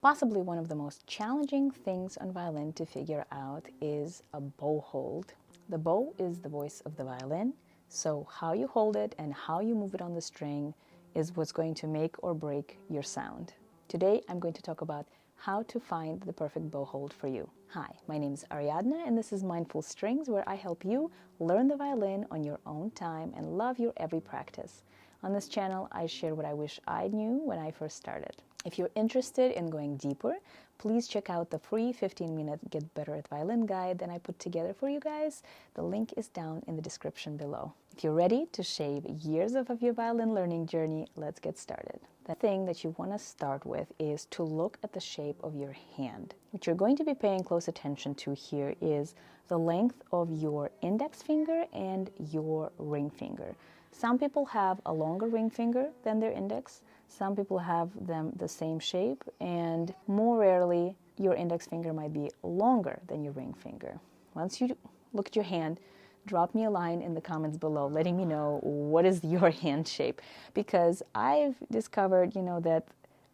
Possibly one of the most challenging things on violin to figure out is a bow hold. The bow is the voice of the violin, so how you hold it and how you move it on the string is what's going to make or break your sound. Today I'm going to talk about how to find the perfect bow hold for you. Hi, my name is Aryadna and this is Mindful Strings, where I help you learn the violin on your own time and love your every practice. On this channel, I share what I wish I knew when I first started. If you're interested in going deeper, please check out the free 15-minute Get Better at Violin guide that I put together for you guys. The link is down in the description below. If you're ready to shave years of your violin learning journey, let's get started. The thing that you want to start with is to look at the shape of your hand. What you're going to be paying close attention to here is the length of your index finger and your ring finger. Some people have a longer ring finger than their index. Some people have them the same shape, and more rarely, your index finger might be longer than your ring finger. Once you look at your hand, drop me a line in the comments below letting me know what is your hand shape, because I've discovered, that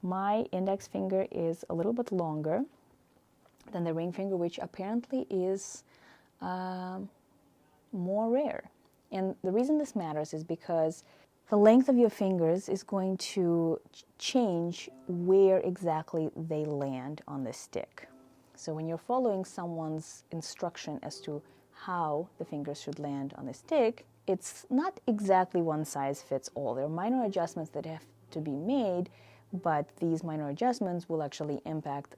my index finger is a little bit longer than the ring finger, which apparently is more rare. And the reason this matters is because the length of your fingers is going to change where exactly they land on the stick. So when you're following someone's instruction as to how the fingers should land on the stick, it's not exactly one size fits all. There are minor adjustments that have to be made, but these minor adjustments will actually impact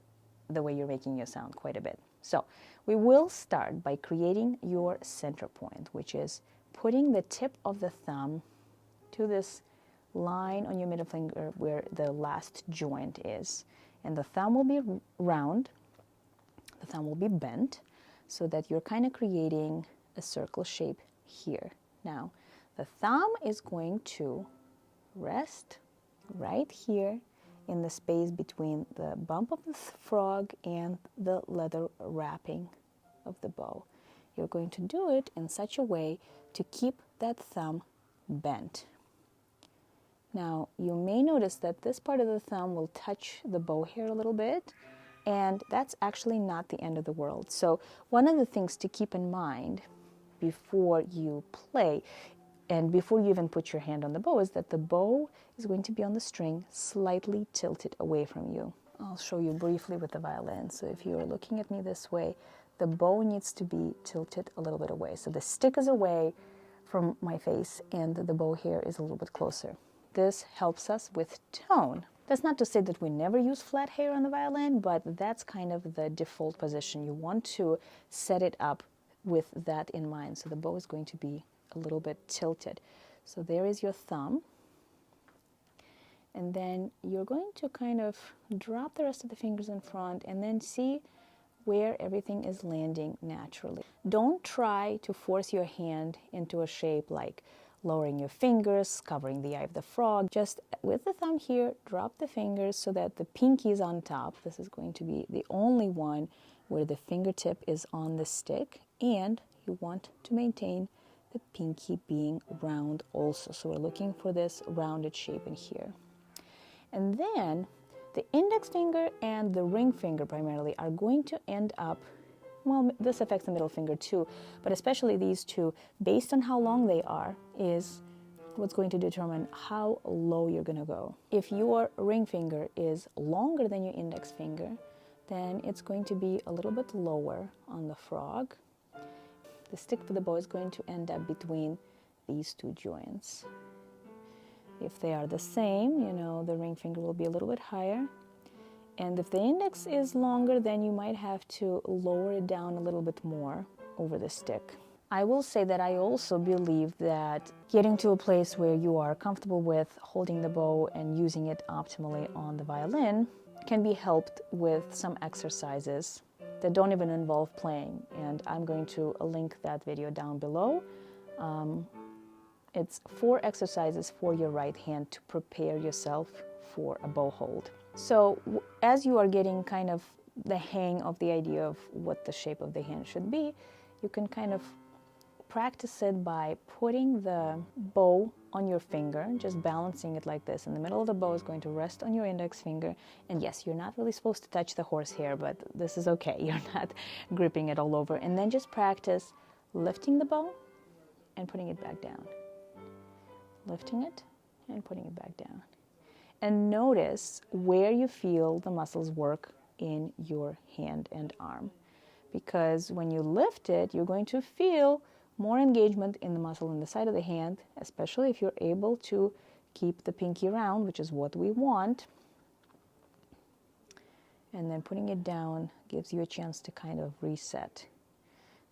the way you're making your sound quite a bit. So we will start by creating your center point, which is putting the tip of the thumb to this line on your middle finger where the last joint is. And the thumb will be round, the thumb will be bent, so that you're kind of creating a circle shape here. Now, the thumb is going to rest right here in the space between the bump of the frog and the leather wrapping of the bow. You're going to do it in such a way to keep that thumb bent. Now, you may notice that this part of the thumb will touch the bow hair a little bit, and that's actually not the end of the world. So one of the things to keep in mind before you play and before you even put your hand on the bow is that the bow is going to be on the string slightly tilted away from you. I'll show you briefly with the violin. So if you're looking at me this way, the bow needs to be tilted a little bit away. So the stick is away from my face and the bow hair is a little bit closer. This helps us with tone. That's not to say that we never use flat hair on the violin, but that's kind of the default position. You want to set it up with that in mind. So the bow is going to be a little bit tilted. So there is your thumb. And then you're going to kind of drop the rest of the fingers in front and then see where everything is landing naturally. Don't try to force your hand into a shape like lowering your fingers, covering the eye of the frog. Just with the thumb here, drop the fingers so that the pinky is on top. This is going to be the only one where the fingertip is on the stick, and you want to maintain the pinky being round also. So we're looking for this rounded shape in here. And then the index finger and the ring finger primarily are going to end up, well, this affects the middle finger too, but especially these two, based on how long they are, is what's going to determine how low you're going to go. If your ring finger is longer than your index finger, then it's going to be a little bit lower on the frog. The stick for the bow is going to end up between these two joints. If they are the same, the ring finger will be a little bit higher. And if the index is longer, then you might have to lower it down a little bit more over the stick. I will say that I also believe that getting to a place where you are comfortable with holding the bow and using it optimally on the violin can be helped with some exercises that don't even involve playing. And I'm going to link that video down below. It's 4 exercises for your right hand to prepare yourself for a bow hold. So as you are getting kind of the hang of the idea of what the shape of the hand should be, you can kind of practice it by putting the bow on your finger, just balancing it like this. And the middle of the bow is going to rest on your index finger. And yes, you're not really supposed to touch the horsehair, but this is okay. You're not gripping it all over. And then just practice lifting the bow and putting it back down. Lifting it and putting it back down. And notice where you feel the muscles work in your hand and arm. Because when you lift it, you're going to feel more engagement in the muscle in the side of the hand, especially if you're able to keep the pinky round, which is what we want. And then putting it down gives you a chance to kind of reset.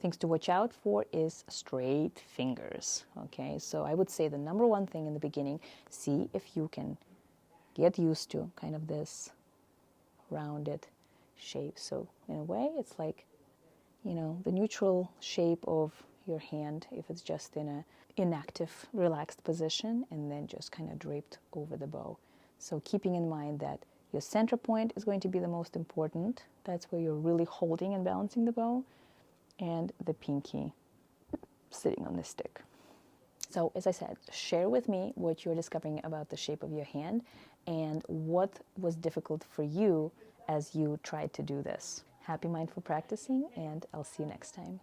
Things to watch out for is straight fingers. Okay, so I would say the number one thing in the beginning, see if you can get used to kind of this rounded shape. So in a way, it's like, the neutral shape of your hand if it's just in a inactive, relaxed position, and then just kind of draped over the bow. So keeping in mind that your center point is going to be the most important. That's where you're really holding and balancing the bow, and the pinky sitting on the stick. So as I said, share with me what you're discovering about the shape of your hand and what was difficult for you as you tried to do this. Happy mindful practicing, and I'll see you next time.